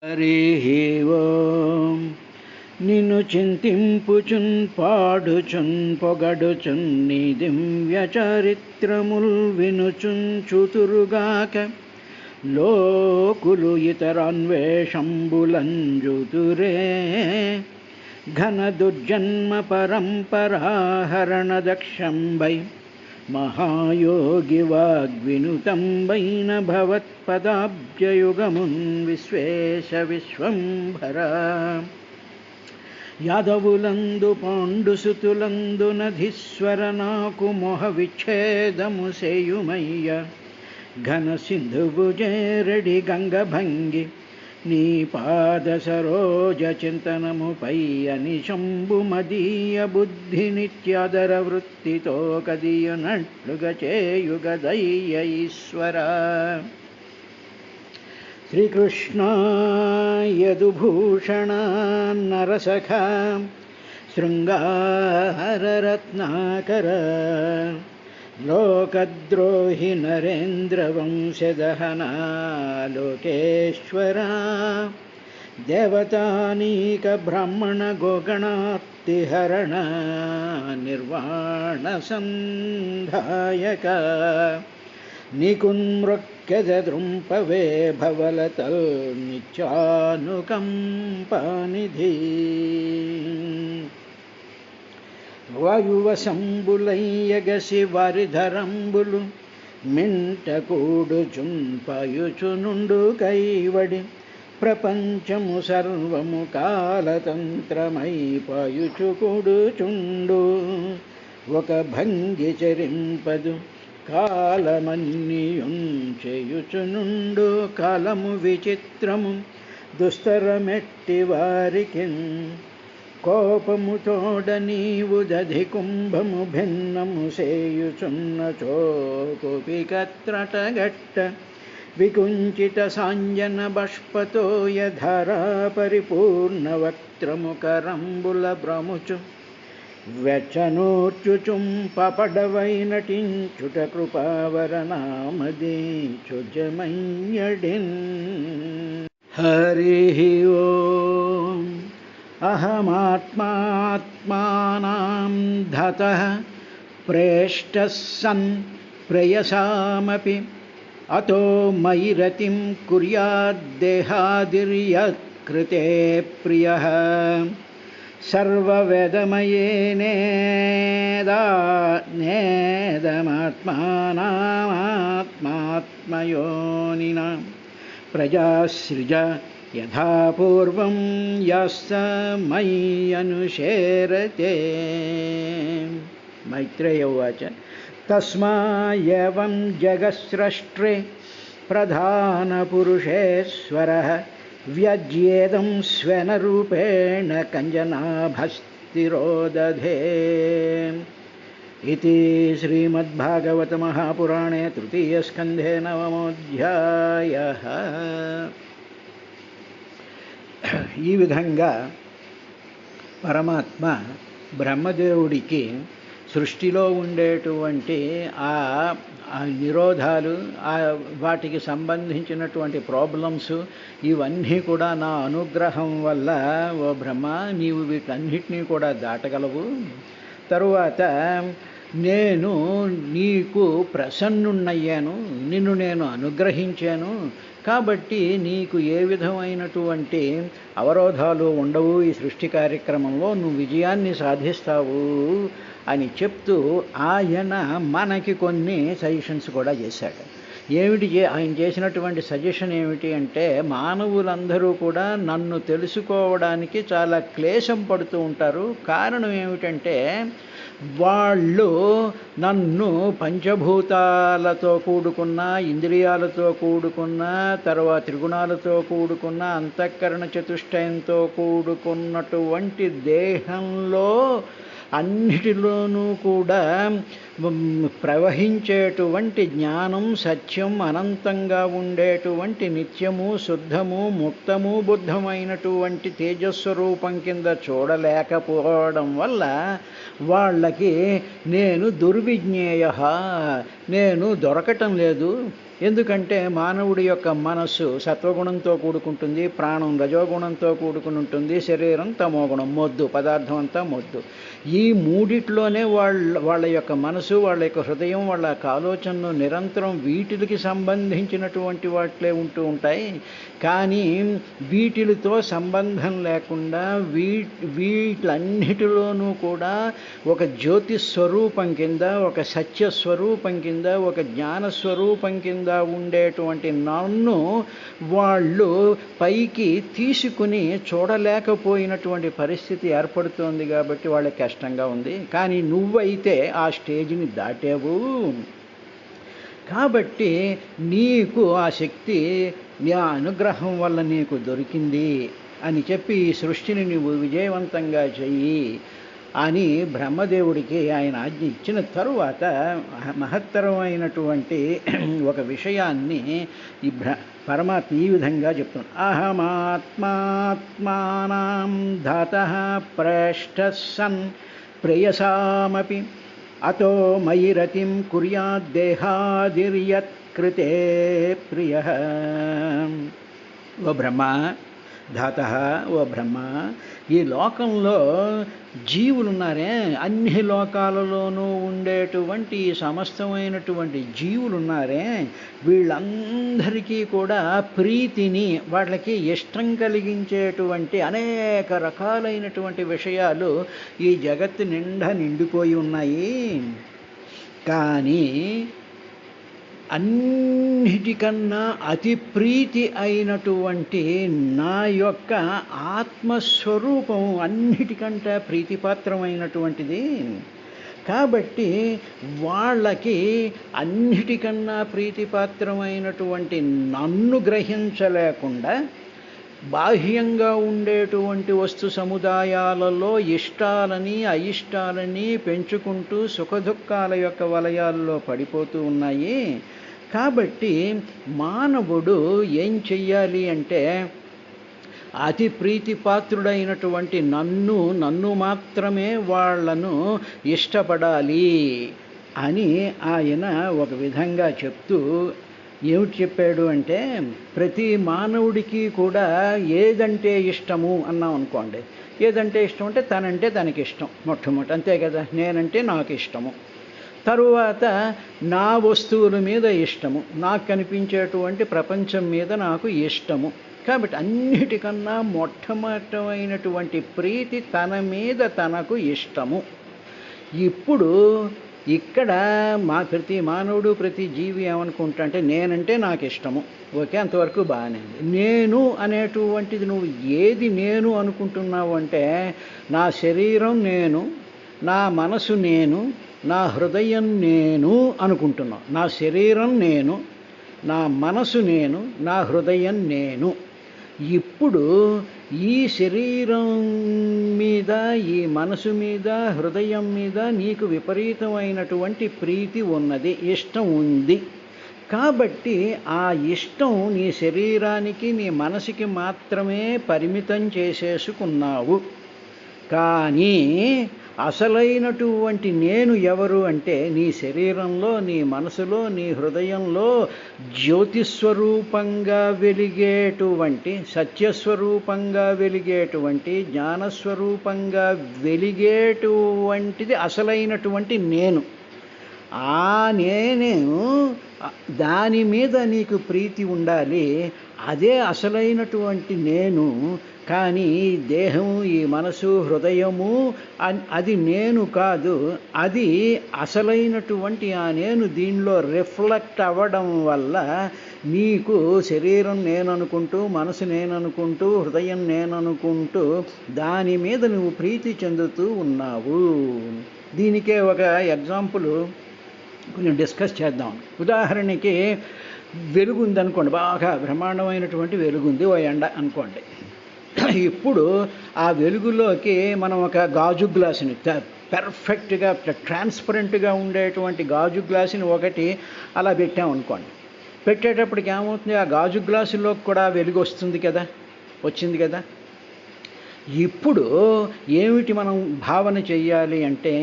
హరి ఓం. నిన్ను చింతింపుచున్ పాడుచున్ పొగడుచున్ నీ దివ్య చరిత్రముల్ వినుచున్ చుతురుగాక లోకులు ఇతరాన్వేషంబులంజుతురే. ఘన దుర్జన్మ పరంపరాహరణ దక్షంబై మహాయోగి వాగ్వినుతంబైన భవత్పదాబ్జయుగమున్ విశ్వేశ విశ్వంభర. యాదవులందు పాండుసుతులందు నధీశ్వర నాకు మొహ విచ్ఛేదము సేయుమయ్య. ఘన సింధువు జేరడి గంగభంగి నీ పాద సరోజ చింతనముపై అనిశంబు మదీయ బుద్ధి నిత్యాదర వృత్తితో కదియునట్లుగా చేయుగదయ్య ఈశ్వర. శ్రీకృష్ణ యదుభూషణ నరసఖ శృంగారరత్నాకర లోకద్రోహి నరేంద్ర వంశదహన లోకేశ్వర. దేవతానీక బ్రాహ్మణ గోగణార్తిహరణ నిర్వాణ సంధాయక. నికున్మృక్యదృంపవే భవలతల్ నిత్యానుకంపనిధి. వాయువశంబులయ్యగసి వారిధరంబులు మింట కూడుచున్ పయుచునుండు కైవడి. ప్రపంచము సర్వము కాలతంత్రమై పయుచు కూడుచుండు. ఒక భంగి చరింపదు కాలమన్నియున్ చేయుచునుండు. కాలము విచిత్రము దుస్తరమెట్టి వారికి. కోపము తోడ నీవు దధి కుంభము భిన్నము సేయుచున్నచో కోపికత్రటగట్ట. వికుంచిత సాంజన బాష్పతోయ ధారా పరిపూర్ణ వక్త్రము కరంబుల భ్రముచు వెచ్చనూర్చుచుంపడవై నటించుట కృపావరనామదీచుజమయ్యడిన్. హరి ఓం. అహమాత్మాత్మానాం ధతః ప్రేష్టః సన్ ప్రేయసామపి అతో మయి రతిం కుర్యాద్దేహాదిర్యత్కృతే ప్రియః. సర్వవేదమయేనేదమాత్మానామాత్మాత్మయోనినా ప్రజాసృజ యథా పూర్వం యస్స మయి అనుశేరతే. మైత్రేయ ఉవాచ. తస్మాయేవం జగత్స్రష్ట్రే ప్రధానపురుషేశ్వరః వ్యజ్యేదం స్వేన రూపేణ కంజనాభస్థిరో దధే. ఇతి శ్రీమద్భాగవత మహాపురాణే తృతీయస్కంధే నవమోऽధ్యాయః. ఈ విధంగా పరమాత్మ బ్రహ్మదేవుడికి సృష్టిలో ఉండేటువంటి ఆ నిరోధాలు, వాటికి సంబంధించినటువంటి ప్రాబ్లమ్స్ ఇవన్నీ కూడా నా అనుగ్రహం వల్ల ఓ బ్రహ్మ నీవు వీటన్నిటినీ కూడా దాటగలవు. తరువాత నేను నీకు ప్రసన్నున్నయ్యాను, నిన్ను నేను అనుగ్రహించాను కాబట్టి నీకు ఏ విధమైనటువంటి అవరోధాలు ఉండవు. ఈ సృష్టి కార్యక్రమంలో నువ్వు విజయాన్ని సాధిస్తావు అని చెప్తూ ఆయన మనకి కొన్ని సజెషన్స్ కూడా చేశాడు. ఆయన చేసినటువంటి సజెషన్ ఏమిటి అంటే, మానవులందరూ కూడా నన్ను తెలుసుకోవడానికి చాలా క్లేశం పడుతూ ఉంటారు. కారణం ఏమిటంటే వాళ్ళు నన్ను పంచభూతాలతో కూడుకున్న, ఇంద్రియాలతో కూడుకున్న, తర్వాత త్రిగుణాలతో కూడుకున్న, అంతఃకరణ చతుష్టయంతో కూడుకున్నటువంటి దేహంలో అన్నిటిలోనూ కూడా ప్రవహించేటువంటి జ్ఞానం, సత్యం, అనంతంగా ఉండేటువంటి నిత్యము, శుద్ధము, ముక్తము, బుద్ధమైనటువంటి తేజస్వరూపం కింద చూడలేకపోవడం వల్ల వాళ్ళకి నేను దుర్విజ్ఞేయ, నేను దొరకటం లేదు, ఎందుకంటే మానవుడి యొక్క మనస్సు సత్వగుణంతో కూడుకుంటుంది, ప్రాణం రజోగుణంతో కూడుకుని ఉంటుంది, శరీరం తమోగుణం, మొద్దు, పదార్థం అంతా మొద్దు. ఈ మూడిట్లోనే వాళ్ళ యొక్క మనసు, వాళ్ళ యొక్క హృదయం, వాళ్ళ యొక్క ఆలోచనలు నిరంతరం వీటికి సంబంధించినటువంటి వాటిలే ఉంటూ ఉంటాయి. కానీ వీటితో సంబంధం లేకుండా వీటిలన్నిటిలోనూ కూడా ఒక జ్యోతి స్వరూపం కింద, ఒక సత్యస్వరూపం కింద, ఒక జ్ఞానస్వరూపం కింద ఉండేటువంటి నన్ను వాళ్ళు పైకి తీసుకుని చూడలేకపోయినటువంటి పరిస్థితి ఏర్పడుతోంది. కాబట్టి వాళ్ళకి కష్టంగా ఉంది. కానీ నువ్వైతే ఆ స్టేజ్ని దాటావు. కాబట్టి నీకు ఆ శక్తి నా అనుగ్రహం వల్ల నీకు దొరికింది అని చెప్పి ఈ సృష్టిని నువ్వు విజయవంతంగా చెయ్యి అని బ్రహ్మదేవుడికి ఆయన ఆజ్ఞ ఇచ్చిన తరువాత మహత్తరమైనటువంటి ఒక విషయాన్ని ఈ పరమాత్మ ఈ విధంగా చెప్తున్నాడు. అహమాత్మాత్మానాం ధాతః ప్రేష్ఠః సన్ ప్రేయసామపి అతో మయి రతిం కుర్యాద్దేహాదిర్యత్ కృతే ప్రియః. ఓ బ్రహ్మ, ధాతః, ఓ బ్రహ్మ, ఈ లోకంలో జీవులున్నారే, అన్ని లోకాలలోనూ ఉండేటువంటి సమస్తమైనటువంటి జీవులున్నారే, వీళ్ళందరికీ కూడా ప్రీతిని, వాళ్ళకి ఇష్టం కలిగించేటువంటి అనేక రకాలైనటువంటి విషయాలు ఈ జగత్తు నిండా నిండిపోయి ఉన్నాయి. కానీ అన్నిటికన్నా అతి ప్రీతి అయినటువంటి నా యొక్క ఆత్మస్వరూపం అన్నిటికంటే ప్రీతిపాత్రమైనటువంటిది. కాబట్టి వాళ్ళకి అన్నిటికన్నా ప్రీతిపాత్రమైనటువంటి నన్ను గ్రహించలేకుండా బాహ్యంగా ఉండేటువంటి వస్తు సముదాయాలలో ఇష్టాలని అయిష్టాలని పెంచుకుంటూ సుఖదుఖాల యొక్క వలయాల్లో పడిపోతూ ఉన్నాయి. కాబట్టి మానవుడు ఏం చెయ్యాలి అంటే అతి ప్రీతిపాత్రుడైనటువంటి నన్ను మాత్రమే వాళ్లను ఇష్టపడాలి అని ఆయన ఒక విధంగా చెప్తూ ఏమిటి చెప్పాడు అంటే, ప్రతి మానవుడికి కూడా ఏదంటే ఇష్టము అన్నాం అనుకోండి. ఏదంటే ఇష్టం అంటే తనంటే తనకి ఇష్టం మొట్టమొదటి, అంతే కదా. నేనంటే నాకు ఇష్టము, తరువాత నా వస్తువుల మీద ఇష్టము, నాకు కనిపించేటువంటి ప్రపంచం మీద నాకు ఇష్టము. కాబట్టి అన్నిటికన్నా మొట్టమొదటమైనటువంటి ప్రీతి తన మీద తనకు ఇష్టము. ఇప్పుడు ఇక్కడ ప్రతి మానవుడు ప్రతి జీవి ఏమనుకుంటా అంటే నేనంటే నాకు ఇష్టము, ఓకే, అంతవరకు బాగానే ఉంది. నేను అనేటువంటిది నువ్వు ఏది నేను అనుకుంటున్నావు అంటే, నా శరీరం నేను, నా మనసు నేను, నా హృదయం నేను అనుకుంటున్నావు. నా శరీరం నేను, నా మనసు నేను, నా హృదయం నేను. ఇప్పుడు ఈ శరీరం మీద, ఈ మనసు మీద, హృదయం మీద నీకు విపరీతమైనటువంటి ప్రీతి ఉన్నది, ఇష్టం ఉంది. కాబట్టి ఆ ఇష్టం నీ శరీరానికి, నీ మనసుకి మాత్రమే పరిమితం చేసేసుకున్నావు. కానీ అసలైనటువంటి నేను ఎవరు అంటే, నీ శరీరంలో, నీ మనసులో, నీ హృదయంలో జ్యోతిస్వరూపంగా వెలిగేటువంటి, సత్యస్వరూపంగా వెలిగేటువంటి, జ్ఞానస్వరూపంగా వెలిగేటువంటిది అసలైనటువంటి నేను. ఆ నేనే, దాని మీద నీకు ప్రీతి ఉండాలి, అదే అసలైనటువంటి నేను. కానీ ఈ దేహము, ఈ మనసు, హృదయము అది నేను కాదు. అది అసలైనటువంటి ఆ నేను దీనిలో రిఫ్లెక్ట్ అవ్వడం వల్ల నీకు శరీరం నేననుకుంటూ, మనసు నేననుకుంటూ, హృదయం నేననుకుంటూ దాని మీద నువ్వు ప్రీతి చెందుతూ ఉన్నావు. దీనికే ఒక ఎగ్జాంపుల్ కొంచెం డిస్కస్ చేద్దాం. ఉదాహరణకి వెలుగు ఉందనుకోండి, బాగా బ్రహ్మాండమైనటువంటి వెలుగుంది, ఓ ఎండ అనుకోండి. ఇప్పుడు ఆ వెలుగులోకి మనం ఒక గాజు గ్లాసుని, పెర్ఫెక్ట్గా ట్రాన్స్పరెంట్గా ఉండేటువంటి గాజు గ్లాసుని ఒకటి అలా పెట్టామనుకోండి. పెట్టేటప్పటికి ఏమవుతుంది, ఆ గాజు గ్లాసులోకి కూడా వెలుగు వస్తుంది కదా, వచ్చింది కదా. ఇప్పుడు ఏమిటి మనం భావన చెయ్యాలి అంటే,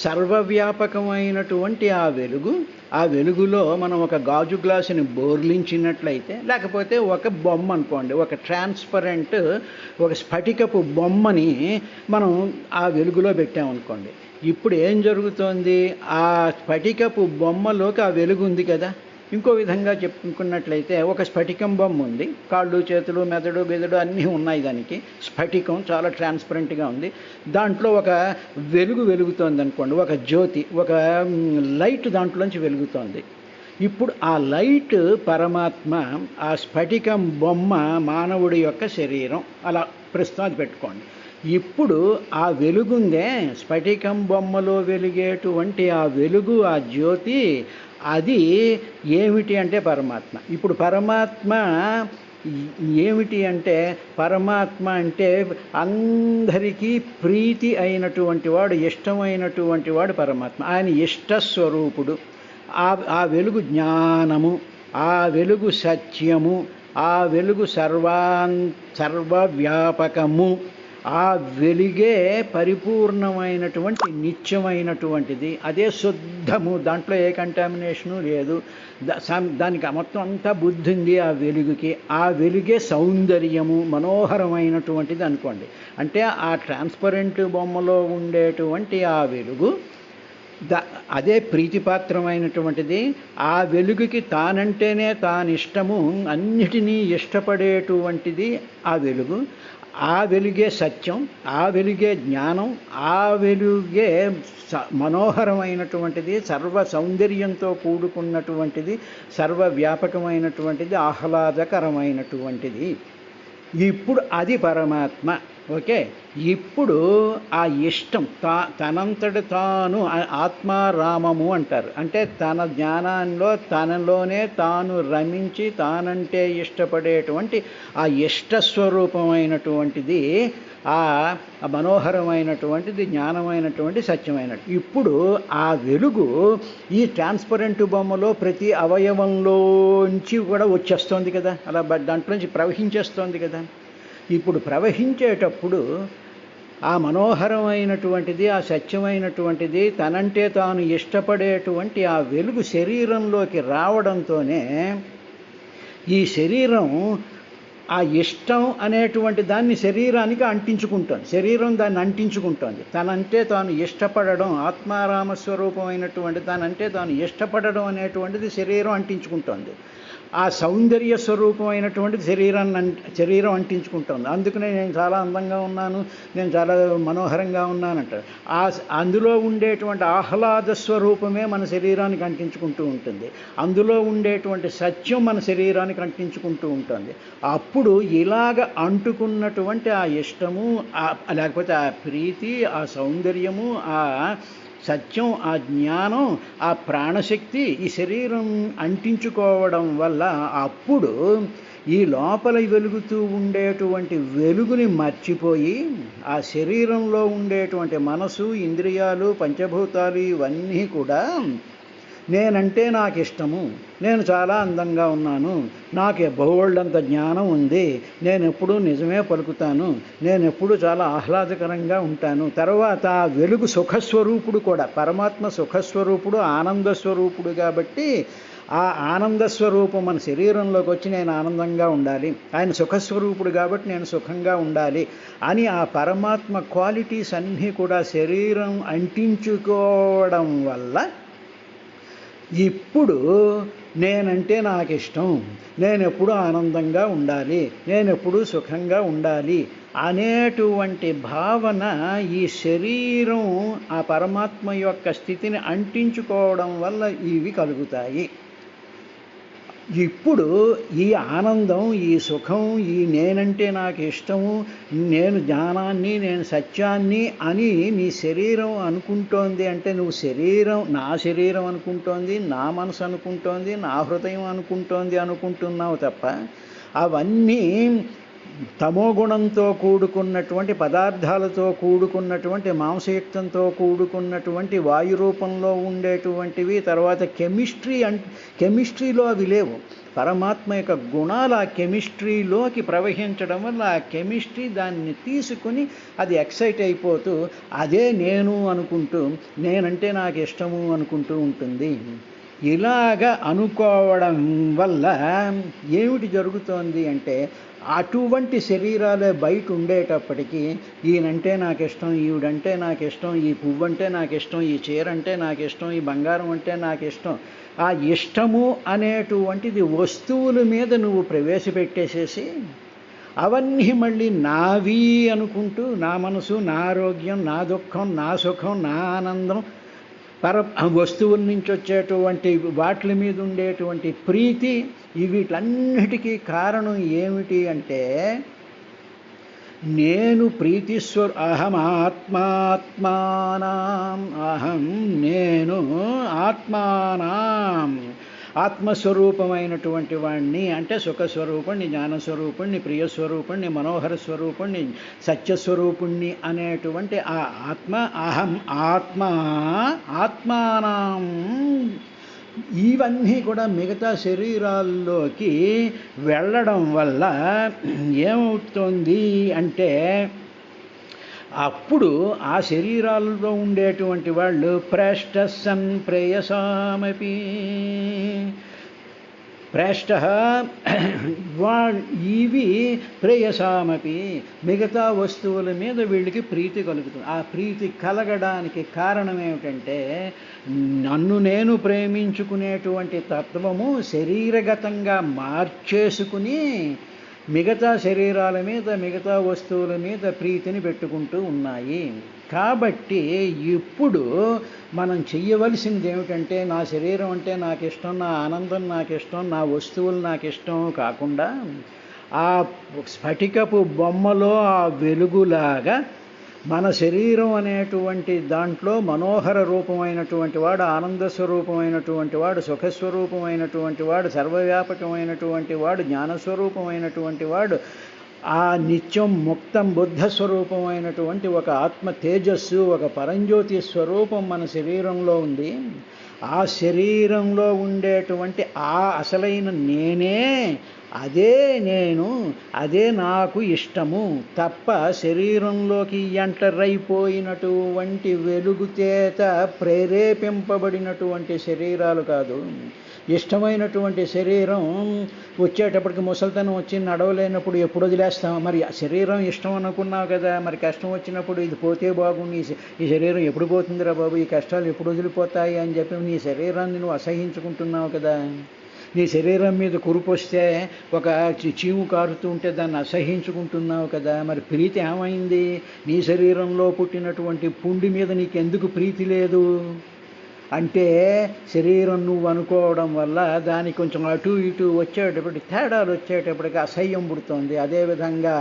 సర్వవ్యాపకమైనటువంటి ఆ వెలుగులో మనం ఒక గాజు గ్లాసుని బోర్లించినట్లయితే, లేకపోతే ఒక బొమ్మ అనుకోండి, ఒక ట్రాన్స్పరెంట్ ఒక స్ఫటికపు బొమ్మని మనం ఆ వెలుగులో పెట్టామనుకోండి. ఇప్పుడు ఏం జరుగుతోంది? ఆ స్ఫటికపు బొమ్మలోకి ఆ వెలుగు ఉంది కదా. ఇంకో విధంగా చెప్పుకున్నట్లయితే, ఒక స్ఫటికం బొమ్మ ఉంది, కాళ్ళు చేతులు మెదడు బెదడు అన్నీ ఉన్నాయి, దానికి స్ఫటికం చాలా ట్రాన్స్పరెంట్గా ఉంది. దాంట్లో ఒక వెలుగుతోంది అనుకోండి, ఒక జ్యోతి, ఒక లైట్ దాంట్లోంచి వెలుగుతోంది. ఇప్పుడు ఆ లైట్ పరమాత్మ, ఆ స్ఫటికం బొమ్మ మానవుడి యొక్క శరీరం. అలా ప్రస్తుతం అది పెట్టుకోండి. ఇప్పుడు ఆ వెలుగుందే, స్ఫటికం బొమ్మలో వెలిగేటువంటి ఆ వెలుగు, ఆ జ్యోతి, అది ఏమిటి అంటే పరమాత్మ. ఇప్పుడు పరమాత్మ ఏమిటి అంటే, పరమాత్మ అంటే అందరికీ ప్రీతి అయినటువంటి వాడు, ఇష్టమైనటువంటి వాడు పరమాత్మ. ఆయన ఇష్టస్వరూపుడు. ఆ వెలుగు జ్ఞానము, ఆ వెలుగు సత్యము, ఆ వెలుగు సర్వవ్యాపకము. ఆ వెలుగే పరిపూర్ణమైనటువంటి నిత్యమైనటువంటిది. అదే శుద్ధము, దాంట్లో ఏ కంటామినేషను లేదు. దానికి మొత్తం అంతా బుద్ధి ఉంది ఆ వెలుగుకి. ఆ వెలుగే సౌందర్యము, మనోహరమైనటువంటిది అనుకోండి. అంటే ఆ ట్రాన్స్పరెంట్ బొమ్మలో ఉండేటువంటి ఆ వెలుగు అదే ప్రీతిపాత్రమైనటువంటిది. ఆ వెలుగుకి తానంటేనే తానిష్టము, అన్నిటినీ ఇష్టపడేటువంటిది ఆ వెలుగు. ఆ వెలుగే సత్యం, ఆ వెలుగే జ్ఞానం, ఆ వెలుగే మనోహరమైనటువంటిది, సర్వ సౌందర్యంతో కూడుకున్నటువంటిది, సర్వవ్యాపకమైనటువంటిది, ఆహ్లాదకరమైనటువంటిది. ఇప్పుడు అది పరమాత్మ. ఓకే. ఇప్పుడు ఆ ఇష్టం తనంతట తాను ఆత్మారామము అంటారు. అంటే తన జ్ఞానంలో తనలోనే తాను రమించి తానంటే ఇష్టపడేటువంటి ఆ ఇష్టస్వరూపమైనటువంటిది, ఆ మనోహరమైనటువంటిది, జ్ఞానమైనటువంటి, సత్యమైనటువంటి. ఇప్పుడు ఆ వెలుగు ఈ ట్రాన్స్పరెంట్ బొమ్మలో ప్రతి అవయవంలోంచి కూడా వచ్చేస్తోంది కదా, అలా దాంట్లోంచి ప్రవహించేస్తోంది కదా. ఇప్పుడు ప్రవహించేటప్పుడు ఆ మనోహరమైనటువంటిది, ఆ సత్యమైనటువంటిది, తనంటే తాను ఇష్టపడేటువంటి ఆ వెలుగు శరీరంలోకి రావడంతోనే ఈ శరీరం ఆ ఇష్టం అనేటువంటి దాన్ని శరీరానికి అంటించుకుంటోంది. శరీరం దాన్ని అంటించుకుంటోంది. తనంటే తాను ఇష్టపడడం, ఆత్మారామస్వరూపమైనటువంటి తనంటే తాను ఇష్టపడడం అనేటువంటిది శరీరం అంటించుకుంటోంది. ఆ సౌందర్య స్వరూపమైనటువంటిది శరీరం అంటించుకుంటుంది. అందుకనే నేను చాలా అందంగా ఉన్నాను, నేను చాలా మనోహరంగా ఉన్నానంటారు. అందులో ఉండేటువంటి ఆహ్లాద స్వరూపమే మన శరీరానికి అంటించుకుంటూ ఉంటుంది. అందులో ఉండేటువంటి సత్యం మన శరీరానికి అంటించుకుంటూ ఉంటుంది. అప్పుడు ఇలాగ అంటుకున్నటువంటి ఆ ఇష్టము, లేకపోతే ఆ ప్రీతి, ఆ సౌందర్యము, ఆ సత్యం, ఆ జ్ఞానం, ఆ ప్రాణశక్తి ఈ శరీరం అంటించుకోవడం వల్ల అప్పుడు ఈ లోపల వెలుగుతూ ఉండేటువంటి వెలుగుని మర్చిపోయి ఆ శరీరంలో ఉండేటువంటి మనసు, ఇంద్రియాలు, పంచభూతాలు ఇవన్నీ కూడా నేనంటే నాకు ఇష్టము, నేను చాలా అందంగా ఉన్నాను, నాకు బహుళంత జ్ఞానం ఉంది, నేను ఎప్పుడూ నిజమే పలుకుతాను, నేను ఎప్పుడూ చాలా ఆహ్లాదకరంగా ఉంటాను. తర్వాత వెలుగు సుఖస్వరూపుడు కూడా, పరమాత్మ సుఖస్వరూపుడు, ఆనందస్వరూపుడు. కాబట్టి ఆ ఆనంద స్వరూపం మన శరీరంలోకి వచ్చి నేను ఆనందంగా ఉండాలి, ఆయన సుఖస్వరూపుడు కాబట్టి నేను సుఖంగా ఉండాలి అని ఆ పరమాత్మ క్వాలిటీస్ అన్నీ కూడా శరీరం అంటించుకోవడం వల్ల ఇప్పుడు నేనంటే నాకు ఇష్టం, నేను ఎప్పుడూ ఆనందంగా ఉండాలి, నేను ఎప్పుడూ సుఖంగా ఉండాలి అనేటువంటి భావన ఈ శరీరం ఆ పరమాత్మ యొక్క స్థితిని అంటించుకోవడం వల్ల ఇవి కలుగుతాయి. ఇప్పుడు ఈ ఆనందం, ఈ సుఖం, ఈ నేనంటే నాకు ఇష్టము, నేను జ్ఞానాన్ని, నేను సత్యాన్ని అని నీ శరీరం అనుకుంటోంది అంటే, నువ్వు నా శరీరం అనుకుంటోంది, నా మనసు అనుకుంటోంది, నా హృదయం అనుకుంటున్నావు తప్ప అవన్నీ తమోగుణంతో కూడుకున్నటువంటి పదార్థాలతో కూడుకున్నటువంటి మాంసయుక్తంతో కూడుకున్నటువంటి వాయు రూపంలో ఉండేటువంటివి. తర్వాత కెమిస్ట్రీలో అవి లేవు. పరమాత్మ యొక్క గుణాలు ఆ కెమిస్ట్రీలోకి ప్రవహించడం వల్ల ఆ కెమిస్ట్రీ దాన్ని తీసుకుని అది ఎక్సైట్ అయిపోతూ అదే నేను అనుకుంటూ నేనంటే నాకు ఇష్టము అనుకుంటూ ఉంటుంది. ఇలాగ అనుకోవడం వల్ల ఏమిటి జరుగుతోంది అంటే అటువంటి శరీరాలే బయట ఉండేటప్పటికీ ఈయనంటే నాకు ఇష్టం, ఈవిడంటే నాకు ఇష్టం, ఈ పువ్వు అంటే నాకు ఇష్టం, ఈ చీర అంటే నాకు ఇష్టం, ఈ బంగారం అంటే నాకు ఇష్టం. ఆ ఇష్టము అనేటువంటిది వస్తువుల మీద నువ్వు ప్రవేశపెట్టేసేసి అవన్నీ మళ్ళీ నావి అనుకుంటూ నా మనసు, నా ఆరోగ్యం, నా దుఃఖం, నా సుఖం, నా ఆనందం, వస్తువుల నుంచి వచ్చేటువంటి వాటి మీద ఉండేటువంటి ప్రీతి, వీటన్నిటికీ కారణం ఏమిటి అంటే నేను అహం నేను ఆత్మానాం ఆత్మస్వరూపమైనటువంటి వాణ్ణి, అంటే సుఖస్వరూపుణ్ణి, జ్ఞానస్వరూపుణ్ణి, ప్రియస్వరూపుణ్ణి, మనోహర స్వరూపుణ్ణి, సత్యస్వరూపుణ్ణి అనేటువంటి ఆ ఆత్మ అహం ఆత్మానాం. ఇవన్నీ కూడా మిగతా శరీరాల్లోకి వెళ్ళడం వల్ల ఏమవుతుంది అంటే అప్పుడు ఆ శరీరాల్లో ఉండేటువంటి వాళ్ళు ప్రేష్టసన్ ప్రేయసామపి ప్రేష్ట ఇవి ప్రేయసామపి మిగతా వస్తువుల మీద వీళ్ళకి ప్రీతి కలుగుతుంది. ఆ ప్రీతి కలగడానికి కారణం ఏమిటంటే నన్ను నేను ప్రేమించుకునేటువంటి తత్వము శరీరగతంగా మార్చేసుకుని మిగతా శరీరాల మీద, మిగతా వస్తువుల మీద ప్రీతిని పెట్టుకుంటూ ఉన్నాయి. కాబట్టి ఇప్పుడు మనం చెయ్యవలసింది ఏమిటంటే నా శరీరం అంటే నాకు ఇష్టం, నా ఆనందం నాకు ఇష్టం, నా వస్తువులు నాకు ఇష్టం కాకుండా ఆ స్ఫటికపు బొమ్మలో ఆ వెలుగులాగా మన శరీరం అనేటువంటి దాంట్లో మనోహర రూపమైనటువంటి వాడు, ఆనంద స్వరూపమైనటువంటి వాడు, సుఖస్వరూపమైనటువంటి వాడు, సర్వవ్యాపకమైనటువంటి వాడు, జ్ఞానస్వరూపమైనటువంటి వాడు, ఆ నిత్యం ముక్తం బుద్ధ స్వరూపమైనటువంటి ఒక ఆత్మ తేజస్సు, ఒక పరంజ్యోతి స్వరూపం మన శరీరంలో ఉంది. ఆ శరీరంలో ఉండేటువంటి ఆ అసలైన నేనే, అదే నేను, అదే నాకు ఇష్టము తప్ప శరీరంలోకి ఎంటర్ అయిపోయినటువంటి వెలుగుచేత ప్రేరేపింపబడినటువంటి శరీరాలు కాదు. ఇష్టమైనటువంటి శరీరం వచ్చేటప్పటికి ముసలితనం వచ్చి నడవలేనప్పుడు ఎప్పుడు వదిలేస్తాం? మరి శరీరం ఇష్టం అనుకున్నావు కదా, మరి కష్టం వచ్చినప్పుడు ఇది పోతే బాగుంది, ఈ శరీరం ఎప్పుడు పోతుందిరా బాబు, ఈ కష్టాలు ఎప్పుడు వదిలిపోతాయి అని చెప్పి నీ శరీరాన్ని నువ్వు అసహించుకుంటున్నావు కదా. నీ శరీరం మీద కురుపు వస్తే ఒక చీము కారుతూ ఉంటే దాన్ని అసహించుకుంటున్నావు కదా. మరి ప్రీతి ఏమైంది? నీ శరీరంలో పుట్టినటువంటి పుండి మీద నీకు ఎందుకు ప్రీతి లేదు అంటే శరీరం నువ్వు అనుకోవడం వల్ల దానికి కొంచెం అటు ఇటు వచ్చేటప్పటికి తేడాలు వచ్చేటప్పటికి అసహ్యం పుడుతుంది. అదేవిధంగా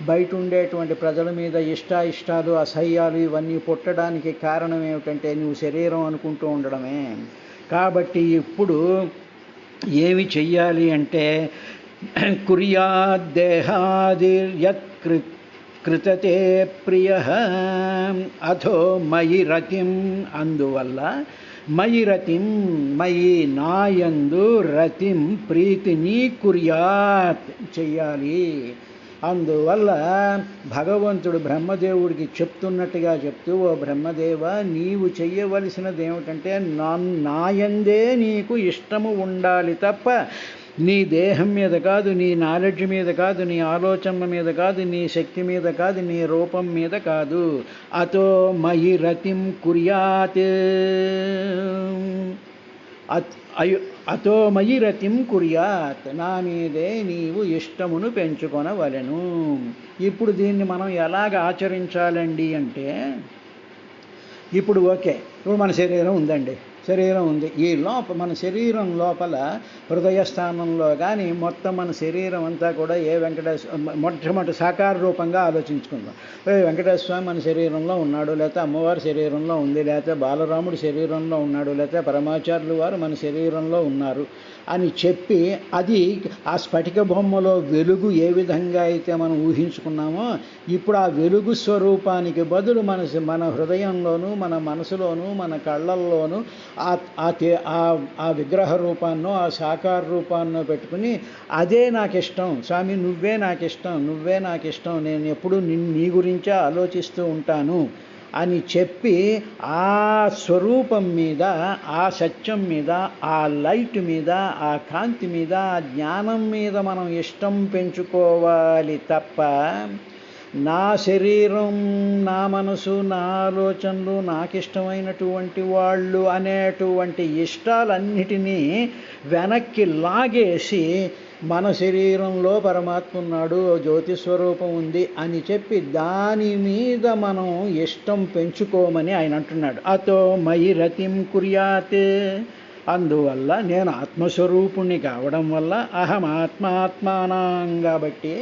బయట ఉండేటువంటి ప్రజల మీద ఇష్టాలు, అసహ్యాలు ఇవన్నీ పుట్టడానికి కారణం ఏమిటంటే నువ్వు శరీరం అనుకుంటూ ఉండడమే. కాబట్టి ఇప్పుడు ఏమి చెయ్యాలి అంటే కుర్యాద్దేహాదిర్యత్ కృతతే ప్రియ అథో మయి రతిం, అందువల్ల మయి రతిం, మయి నాయందు రతిం ప్రీతిని కుర్యాత్ చెయ్యాలి. అందువల్ల భగవంతుడు బ్రహ్మదేవుడికి చెప్తున్నట్టుగా చెప్తూ, ఓ బ్రహ్మదేవ, నీవు చెయ్యవలసినది ఏమిటంటే నాయందే నీకు ఇష్టము ఉండాలి తప్ప నీ దేహం మీద కాదు, నీ నాలెడ్జ్ మీద కాదు, నీ ఆలోచనల మీద కాదు, నీ శక్తి మీద కాదు, నీ రూపం మీద కాదు. అతో మయి రతిం కుర్యాత్, అతో మయి రతిం కుర్యాత్, నా మీదే నీవు ఇష్టమును పెంచుకొనవలెను. ఇప్పుడు దీన్ని మనం ఎలాగ ఆచరించాలండి అంటే ఇప్పుడు ఓకే, ఇప్పుడు మన శరీరం ఉందండి, శరీరం ఉంది. ఈ మన శరీరం లోపల హృదయ స్థానంలో కానీ మొత్తం మన శరీరం అంతా కూడా మొట్టమొదటి సాకార రూపంగా ఆలోచించుకుందాం. వెంకటేశ్వర స్వామి మన శరీరంలో ఉన్నాడు, లేకపోతే అమ్మవారి శరీరంలో ఉంది, లేకపోతే బాలరాముడి శరీరంలో ఉన్నాడు, లేకపోతే పరమాచార్యులు వారు మన శరీరంలో ఉన్నారు అని చెప్పి అది ఆ స్ఫటిక బొమ్మలో వెలుగు ఏ విధంగా అయితే మనం ఊహించుకున్నామో ఇప్పుడు ఆ వెలుగు స్వరూపానికి బదులు మన హృదయంలోనూ, మన మనసులోనూ, మన కళ్ళల్లోనూ ఆ విగ్రహ రూపాన్నో ఆ సాకార రూపాన్నో పెట్టుకుని అదే నాకు ఇష్టం స్వామి, నువ్వే నాకు ఇష్టం, నువ్వే నాకు ఇష్టం, నేను ఎప్పుడూ నీ గురించే ఆలోచిస్తూ ఉంటాను అని చెప్పి ఆ స్వరూపం మీద, ఆ సత్యం మీద, ఆ లైట్ మీద, ఆ కాంతి మీద, ఆ జ్ఞానం మీద మనం ఇష్టం పెంచుకోవాలి తప్ప నా శరీరం, నా మనసు, నా ఆలోచనలు, నాకిష్టమైనటువంటి వాళ్ళు అనేటువంటి ఇష్టాలన్నిటినీ వెనక్కి లాగేసి మన శరీరంలో పరమాత్మ ఉన్నాడు, జ్యోతి స్వరూపం ఉంది అని చెప్పి దాని మీద మనం ఇష్టం పెంచుకోమని ఆయన అంటున్నాడు. అతో మయి రతిం కుర్యాత్, అందువల్ల నేను ఆత్మస్వరూపుణ్ణి కావడం వల్ల అహం ఆత్మాత్మానం, కాబట్టి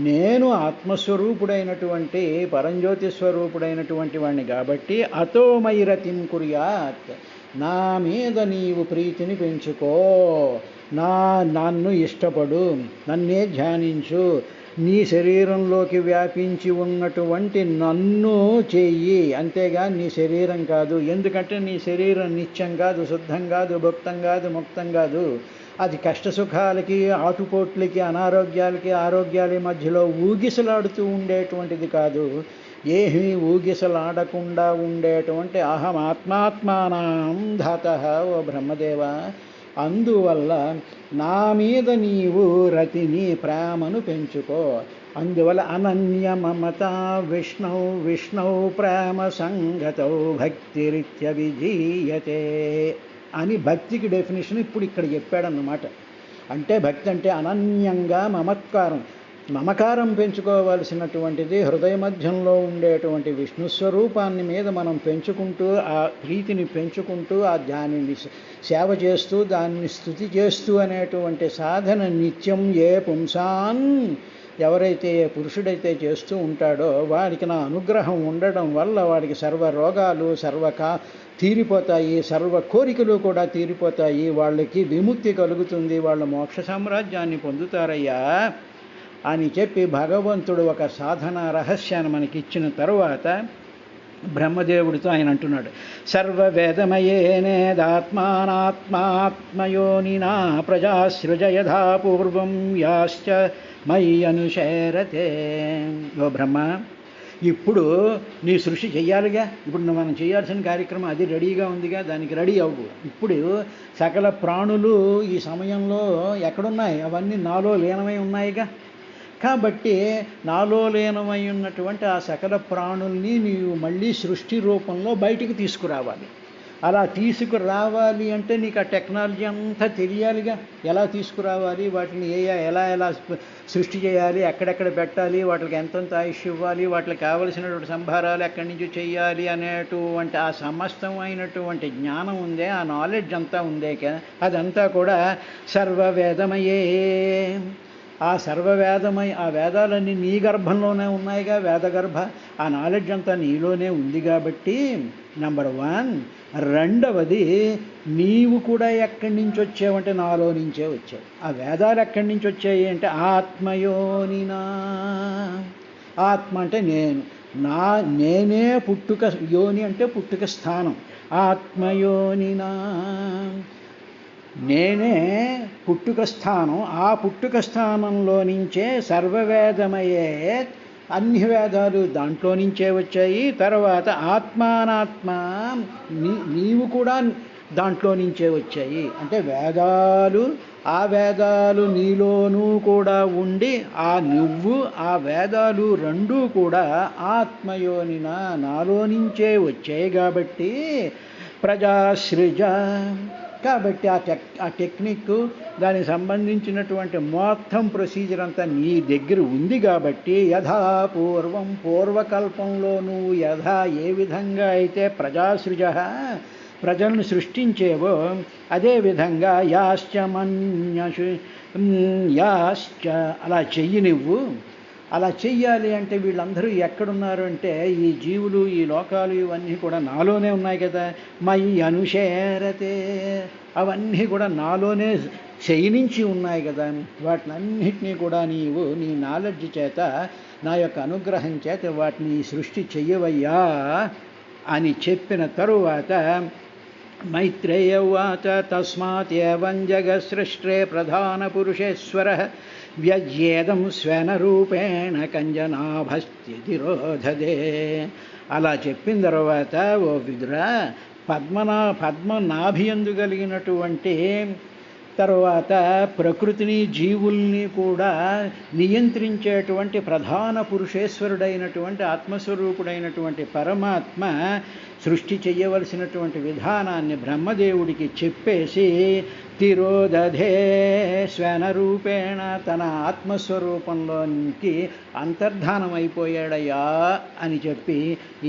నేను ఆత్మస్వరూపుడైనటువంటి పరంజ్యోతి స్వరూపుడైనటువంటి వాడిని కాబట్టి అతో మయి రతిం కుర్యాత్, నా మీద నీవు ప్రీతిని పెంచుకో, నన్ను ఇష్టపడు, నన్నే ధ్యానించు, నీ శరీరంలోకి వ్యాపించి ఉన్నటువంటి నన్ను చెయ్యి, అంతేగా నీ శరీరం కాదు. ఎందుకంటే నీ శరీరం నిత్యం కాదు, శుద్ధం కాదు, భుక్తం కాదు, ముక్తం కాదు. అది కష్టసుఖాలకి, ఆటుపోట్లకి, అనారోగ్యాలకి, ఆరోగ్యాల మధ్యలో ఊగిసలాడుతూ ఉండేటువంటిది కాదు. ఏమీ ఊగిసలాడకుండా ఉండేటువంటి అహం ఆత్మాత్మానం ధాతః, ఓ బ్రహ్మదేవ, అందువల్ల నా మీద నీవు రతిని, ప్రేమను పెంచుకో. అందువల్ల అనన్య మమత విష్ణౌ విష్ణౌ ప్రేమ సంగతౌ భక్తిరిత్య విజీయతే అని భక్తికి డెఫినేషన్ ఇప్పుడు ఇక్కడ చెప్పాడన్నమాట. అంటే భక్తి అంటే అనన్యంగా మమకారం పెంచుకోవాల్సినటువంటిది. హృదయ మధ్యంలో ఉండేటువంటి విష్ణు స్వరూపాన్ని మీద మనం పెంచుకుంటూ, ఆ ప్రీతిని పెంచుకుంటూ, ఆ దానిని సేవ చేస్తూ, దాన్ని స్తుతి చేస్తూ అనేటువంటి సాధన నిత్యం ఏ పుంసాన్, ఎవరైతే ఏ పురుషుడైతే చేస్తూ ఉంటాడో వాడికి నా అనుగ్రహం ఉండడం వల్ల వాడికి సర్వ రోగాలు తీరిపోతాయి, సర్వ కోరికలు కూడా తీరిపోతాయి, వాళ్ళకి విముక్తి కలుగుతుంది, వాళ్ళ మోక్ష సామ్రాజ్యాన్ని పొందుతారయ్యా అని చెప్పి భగవంతుడు ఒక సాధన రహస్యాన్ని మనకి ఇచ్చిన తరువాత బ్రహ్మదేవుడితో ఆయన అంటున్నాడు, సర్వవేదమయేనేదాత్మానాత్మాత్మయోనినా ప్రజాసృజయథా పూర్వం యాశ్చ మయి అనుశేరతే. ఓ బ్రహ్మ, ఇప్పుడు నీ సృష్టి చెయ్యాలిగా, ఇప్పుడు మనం చేయాల్సిన కార్యక్రమం అది రెడీగా ఉందిగా, దానికి రెడీ అవ్వు. ఇప్పుడు సకల ప్రాణులు ఈ సమయంలో ఎక్కడున్నాయి? అవన్నీ నాలో లీనమై ఉన్నాయిగా. కాబట్టి నాలో లీనమై ఉన్నటువంటి ఆ సకల ప్రాణుల్ని నీవు మళ్ళీ సృష్టి రూపంలో బయటికి తీసుకురావాలి. అలా తీసుకురావాలి అంటే నీకు ఆ టెక్నాలజీ అంతా తెలియాలిగా, ఎలా తీసుకురావాలి, వాటిని ఎలా సృష్టి చేయాలి, ఎక్కడెక్కడ పెట్టాలి, వాటికి ఎంతంత ఆయుష్ ఇవ్వాలి, వాటికి కావలసినటువంటి సంభారాలు ఎక్కడి నుంచి చేయాలి అనేటువంటి ఆ సమస్తమైనటువంటి జ్ఞానం ఉందే, ఆ నాలెడ్జ్ అంతా ఉందే, అదంతా కూడా సర్వవేదమయే. ఆ సర్వవేదమై, ఆ వేదాలన్నీ నీ గర్భంలోనే ఉన్నాయిగా, వేదగర్భ. ఆ నాలెడ్జ్ అంతా నీలోనే ఉంది కాబట్టి నంబర్ 1. రెండవది, నీవు కూడా ఎక్కడి నుంచి వచ్చావంటే నాలో నుంచే వచ్చావు. ఆ వేదాలు ఎక్కడి నుంచి వచ్చాయి అంటే ఆత్మయోనినా. ఆత్మ అంటే నేను, నేనే పుట్టుక, యోని అంటే పుట్టుక స్థానం. ఆత్మయోనినా, నేనే పుట్టుక స్థానం. ఆ పుట్టుక స్థానంలో నుంచే సర్వవేదమయే, అన్ని వేదాలు దాంట్లో నుంచే వచ్చాయి. తర్వాత ఆత్మానాత్మ, నీవు కూడా దాంట్లో నుంచే వచ్చాయి. అంటే ఆ వేదాలు నీలోనూ కూడా ఉండి, ఆ నువ్వు, ఆ వేదాలు రెండూ కూడా ఆత్మయోనిన, నాలో నుంచే వచ్చాయి. కాబట్టి ప్రజాసృజ, కాబట్టి ఆ టెక్నిక్, దానికి సంబంధించినటువంటి మొత్తం ప్రొసీజర్ అంతా నీ దగ్గర ఉంది. కాబట్టి యథాపూర్వం, పూర్వకల్పంలో నువ్వు ఏ విధంగా అయితే ప్రజాసృజ, ప్రజలను సృష్టించేవో అదేవిధంగా యాశ్చ అలా చెయ్యి నువ్వు. అలా చెయ్యాలి అంటే వీళ్ళందరూ ఎక్కడున్నారు అంటే ఈ జీవులు, ఈ లోకాలు ఇవన్నీ కూడా నాలోనే ఉన్నాయి కదా. మయి అనుశేరతే, అవన్నీ కూడా నాలోనే శయనించి ఉన్నాయి కదా. వాటినన్నిటినీ కూడా నీవు నీ నాలెడ్జ్ చేత, నా యొక్క అనుగ్రహం చేత వాటిని సృష్టి చెయ్యవయ్యా అని చెప్పిన తరువాత मैत्रेय उवाच तस्मात् एवं जगत्सृष्टे प्रधानपुरुषेश्वरः వ్యజ్యేదం స్వనరూపేణ కంజనాభస్తిరోధదే. అలా చెప్పిన తర్వాత ఓ విదురా, పద్మనాభియందు కలిగినటువంటి తర్వాత ప్రకృతిని జీవుల్ని కూడా నియంత్రించేటువంటి ప్రధాన పురుషేశ్వరుడైనటువంటి ఆత్మస్వరూపుడైనటువంటి పరమాత్మ సృష్టి చెయ్యవలసినటువంటి విధానాన్ని బ్రహ్మదేవుడికి చెప్పేసి తిరోదధే స్వనరూపేణ తన ఆత్మస్వరూపంలోనికి అంతర్ధానమైపోయాడయ్యా అని చెప్పి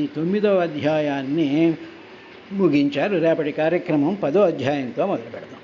ఈ 9వ అధ్యాయాన్ని ముగించారు. రేపటి కార్యక్రమం 10వ అధ్యాయంతో మొదలు పెడదాం.